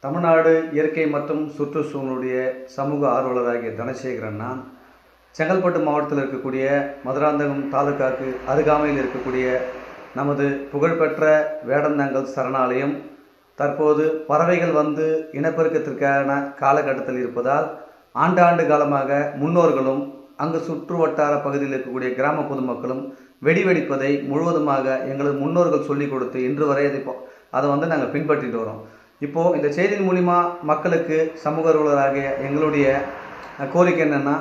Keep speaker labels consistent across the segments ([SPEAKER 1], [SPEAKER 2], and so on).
[SPEAKER 1] தமிழ்நாடு இயற்கை மற்றும் சுற்றுச்சூழலுடைய சமூக ஆர்வலராகிய தனசேகரன் நான் செங்கல்பட்டு மாவட்டத்தில் இருக்கக்கூடிய மதுராந்தகம் தாலுகாவுக்கு அருகாமையில் இருக்கக்கூடிய நமது புகழ்பெற்ற வேடந்தாங்கல் சரணாலயம் தற்போது பறவைகள் வந்து இனப்பெருக்கத்திற்கான காலகட்டத்தில் இருப்பதால் ஆண்டாண்டு காலமாக முன்னோர்களும் அங்கு சுற்று வட்டார பகுதியில் இருக்கக்கூடிய கிராம பொதுமக்களும் வெடிவெடிப்பதை முழுவதுமாக எங்களது முன்னோர்கள் சொல்லிக் கொடுத்து இன்று வரை அதை நாங்கள் பின்பற்றிட்டு வரோம். இப்போது இந்த செய்தியின் மூலிமா மக்களுக்கு சமூக ஆர்வலராகிய எங்களுடைய கோரிக்கை என்னென்னா,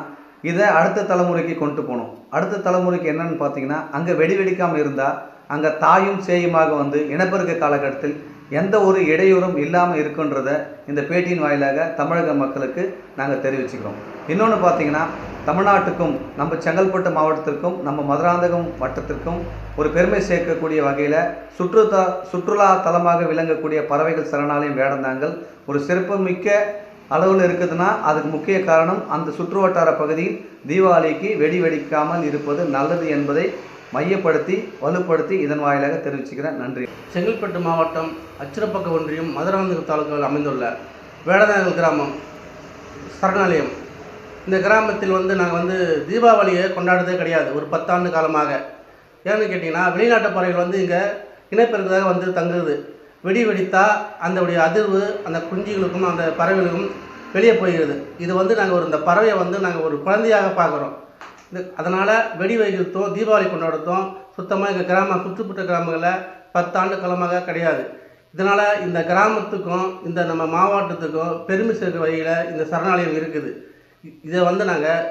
[SPEAKER 1] இதை அடுத்த தலைமுறைக்கு கொண்டு போகணும். அடுத்த தலைமுறைக்கு என்னென்னு பார்த்தீங்கன்னா, அங்கே வெடிவெடிக்காமல் இருந்தால் அங்கே தாயும் சேயுமாக வந்து இனப்பெருக்க காலகட்டத்தில் எந்த ஒரு இடையூறும் இல்லாமல் இருக்குன்றதை இந்த பேட்டியின் வாயிலாக தமிழக மக்களுக்கு நாங்கள் தெரிவிச்சுக்கிறோம். இன்னொன்று பார்த்தீங்கன்னா, தமிழ்நாட்டுக்கும் நம்ம செங்கல்பட்டு மாவட்டத்திற்கும் நம்ம மதுராந்தகம் வட்டத்திற்கும் ஒரு பெருமை சேர்க்கக்கூடிய வகையில் சுற்றுலா தலமாக விளங்கக்கூடிய பறவைகள் சரணாலயம் வேடந்தாங்கல் ஒரு சிறப்புமிக்க அளவில் இருக்குதுன்னா அதுக்கு முக்கிய காரணம் அந்த சுற்று வட்டார பகுதியில் தீபாவளிக்கு வெடிக்காமல் இருப்பது நல்லது என்பதை மையப்படுத்தி வலுப்படுத்தி இதன் வாயிலாக தெரிவிச்சுக்கிறேன். நன்றி.
[SPEAKER 2] செங்கல்பட்டு மாவட்டம் அச்சிரப்பக்க ஒன்றியம் மதுராந்தகம் தாலுகாவில் அமைந்துள்ள வேடந்தாங்கல் கிராமம் சரணாலயம். இந்த கிராமத்தில் நாங்கள் தீபாவளியை கொண்டாடுறதே கிடையாது ஒரு 10 ஆண்டு காலமாக. ஏன்னு கேட்டிங்கன்னா, வெளிநாட்டு பறவைகள் இங்கே இனப்பெருக்கதாக தங்குது. வெடித்தா அதனுடைய அதிர்வு அந்த குஞ்சுகளுக்கும் அந்த பறவைகளுக்கும் வெளியே போகிறது. இது நாங்கள் இந்த பறவையை நாங்கள் ஒரு குழந்தையாக பார்க்குறோம். அதனால் வெடி வைக்கிறதும் தீபாவளி கொண்டாடுறதும் சுத்தமாக எங்கள் சுற்றுப்புற கிராமங்களில் 10 ஆண்டு காலமாக கிடையாது. இதனால் இந்த கிராமத்துக்கும் இந்த நம்ம மாவட்டத்துக்கும் பெருமை சேர்க்கிற வகையில் இந்த சரணாலயம் இருக்குது. இதை நாங்கள்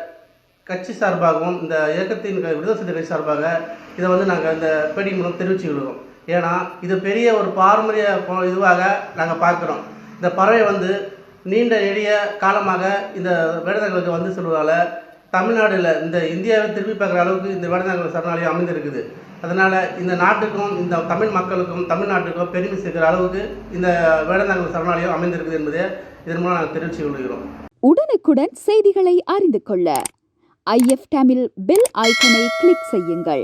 [SPEAKER 2] கட்சி சார்பாகவும் இந்த இயக்கத்தின் விடுதலை சிறுத்தை கட்சி சார்பாக இதை நாங்கள் இந்த பேட்டி மூலம் தெரிவிச்சுக்கிறோம். ஏன்னா இது பெரிய ஒரு பாரம்பரிய இதுவாக நாங்கள் பார்க்குறோம். இந்த பறவை நீண்ட நெடிய காலமாக இந்த வேடந்தாங்கலுக்கு சொல்வதால் தமிழ்நாட்டில் இந்த இந்தியாவை திரும்பி பார்க்குற அளவுக்கு இந்த வேடந்தாங்கல் சரணாலயம் அமைந்திருக்குது. அதனால் இந்த நாட்டுக்கும் இந்த தமிழ் மக்களுக்கும் தமிழ்நாட்டுக்கும் பெருமை சேர்க்கிற அளவுக்கு இந்த வேடந்தாங்கல் சரணாலயம் அமைந்திருக்குது என்பதை இதன் மூலம் நாங்கள் தெரிவித்து கொள்கிறோம்.
[SPEAKER 3] உடனுக்குடன் செய்திகளை அறிந்து கொள்ள IF தமிழ் பெல் ஐக்கனை கிளிக் செய்யுங்கள்.